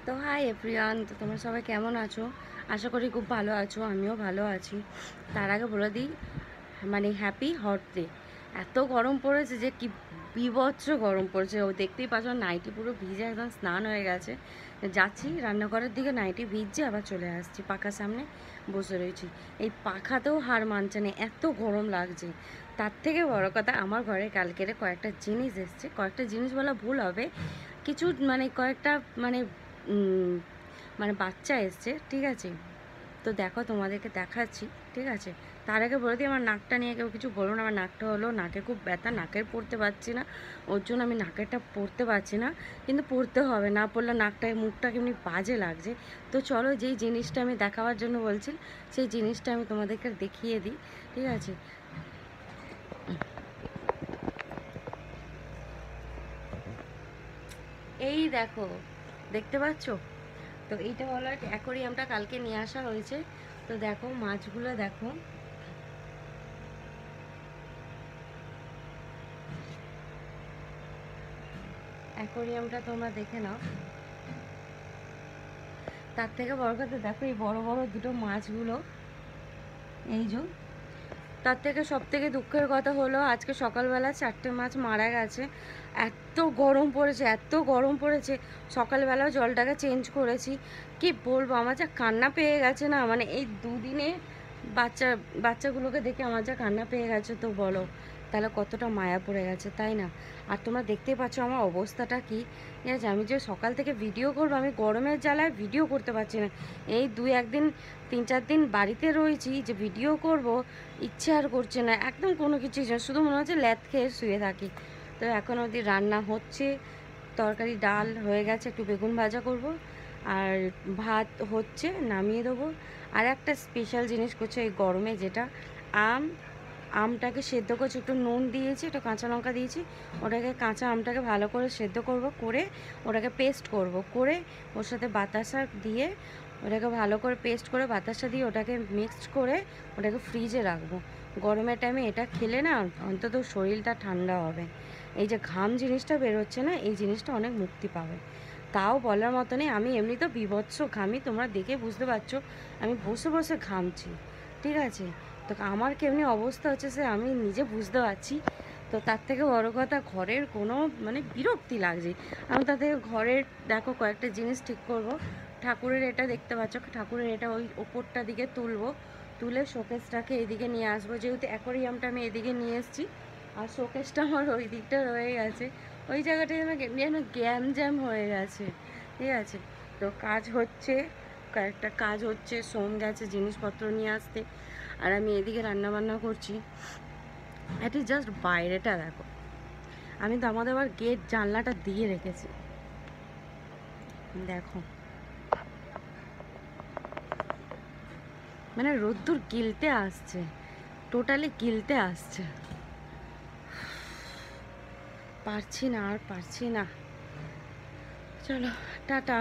তো hi everyone, তো তোমরা সবাই কেমন আছো? আশা করি খুব ভালো আছো, আমিও ভালো আছি। তার আগে বলে দিই, মানে হ্যাপি হট ডে। এত গরম পড়েছে যে কি বীভৎস গরম পড়েছে। ও দেখতেই পাচ্ছ, নাইটি পুরো ভিজে একদম স্নান হয়ে গেছে। যাচ্ছি রান্নাঘরের দিকে, নাইটি ভিজছে, আবার চলে আসছি, পাখার সামনে বসে রয়েছি। এই পাখাতেও হার মানছে না, এত গরম লাগছে। তার থেকে বড় কথা, আমার ঘরে কালকের কয়েকটা জিনিস এসছে। কয়েকটা জিনিস বলা ভুল হবে, কিছু মানে কয়েকটা মানে মানে বাচ্চা এসছে, ঠিক আছে? তো দেখো, তোমাদেরকে দেখাচ্ছি, ঠিক আছে? তার আগে বলে দিই, আমার নাকটা নিয়ে কেউ কিছু বলো না। আমার নাকটা হলো, নাকে খুব ব্যথা, নাকের পরতে পারছি না, ওর জন্য আমি নাকেরটা পরতে পারছি না। কিন্তু পরতে হবে, না পরলে নাকটায় মুখটা কেমনি বাজে লাগছে। তো চলো, যেই জিনিসটা আমি দেখাবার জন্য বলছি, সেই জিনিসটা আমি তোমাদেরকে দেখিয়ে দিই, ঠিক আছে? এই দেখো, দেখতে পাচ্ছ? তো এইটা হলো অ্যাকোরিয়ামটা, কালকে নিয়ে আসা হয়েছে। তো দেখো মাছগুলো, দেখো অ্যাকোরিয়ামটা তোমরা দেখে নাও। তার থেকে বড় কথা, দেখো এই বড় বড় দুটো মাছগুলো, এই যে। তার থেকে সব থেকে দুঃখের কথা হলো, আজকে সকালবেলা 4টে মাছ মারা গেছে। এত গরম পড়েছে, এত গরম পড়েছে। সকালবেলাও জলটাকে চেঞ্জ করেছি। কি বলবো, আমার যা কান্না পেয়ে গেছে না, মানে এই দুদিনে বাচ্চাগুলোকে দেখে আমার যা কান্না পেয়ে গেছে, তো বলো তাহলে কতটা মায়া পড়ে গেছে, তাই না? আর তোমরা দেখতেই পাচ্ছ আমার অবস্থাটা কি। ঠিক আছে, আমি যে সকাল থেকে ভিডিও করবো, আমি গরমের জ্বালায় ভিডিও করতে পারছি না। এই 2-1 দিন, 3-4 দিন বাড়িতে রয়েছি, যে ভিডিও করব ইচ্ছে আর করছে না, একদম কোনো কিছুই না, শুধু মনে হচ্ছে ল্যাদ খেয়ে শুয়ে থাকি। তো এখন অবধি রান্না হচ্ছে, তরকারি ডাল হয়ে গেছে, একটু বেগুন ভাজা করব, আর ভাত হচ্ছে, নামিয়ে দেবো। আর একটা স্পেশাল জিনিস করছে এই গরমে, যেটা আমটাকে সেদ্ধ করছি, একটু নুন দিয়েছি, একটু কাঁচা লঙ্কা দিয়েছি। ওটাকে, কাঁচা আমটাকে ভালো করে সেদ্ধ করব, করে ওটাকে পেস্ট করব, করে ওর সাথে বাতাসা দিয়ে ওটাকে ভালো করে পেস্ট করে, বাতাসা দিয়ে ওটাকে মিক্সড করে ওটাকে ফ্রিজে রাখবো। গরমের টাইমে এটা খেলে না অন্তত শরীরটা ঠান্ডা হবে। এই যে ঘাম জিনিসটা বেরোচ্ছে না, এই জিনিসটা অনেক মুক্তি পাবে। তাও বলার মতো নেই, আমি এমনি তো বীভৎস ঘামি, তোমরা দেখে বুঝতে পারছো আমি বসে বসে ঘামছি, ঠিক আছে? তো আমার কেমনি অবস্থা হচ্ছে সে আমি নিজে বুঝতে পারছি। তো তার থেকে বড় কথা, ঘরের কোনো মানে বিরক্তি লাগছে। আমি তাতে ঘরের, দেখো কয়েকটা জিনিস ঠিক করব। ঠাকুরের এটা দেখতে পাচ্ছ, ঠাকুরের এটা ওই ওপরটা দিকে তুলবো, তুলে শোকেসটাকে এদিকে নিয়ে আসবো, যেহেতু অ্যাকোরিয়ামটা আমি এদিকে নিয়ে এসেছি, আর শোকেসটা আমার ওই দিকটা রয়ে গেছে। ওই জায়গাটা যেন জ্যাম জ্যাম হয়ে গেছে, ঠিক আছে? তো কাজ হচ্ছে, কয়েকটা কাজ হচ্ছে, সোম গেছে জিনিসপত্র নিয়ে আসতে, আর আমি এদিকে রান্নাবান্না করছি। এটি জাস্ট বাইরেটা দেখো, আমি তো আমাদের আবার গেট জানলাটা দিয়ে রেখেছি, দেখো মানে রোদ্দুর গিলতে আসছে, টোটালি গিলতে আসছে। পারছি না, আর পারছি না। চলো, টাটা।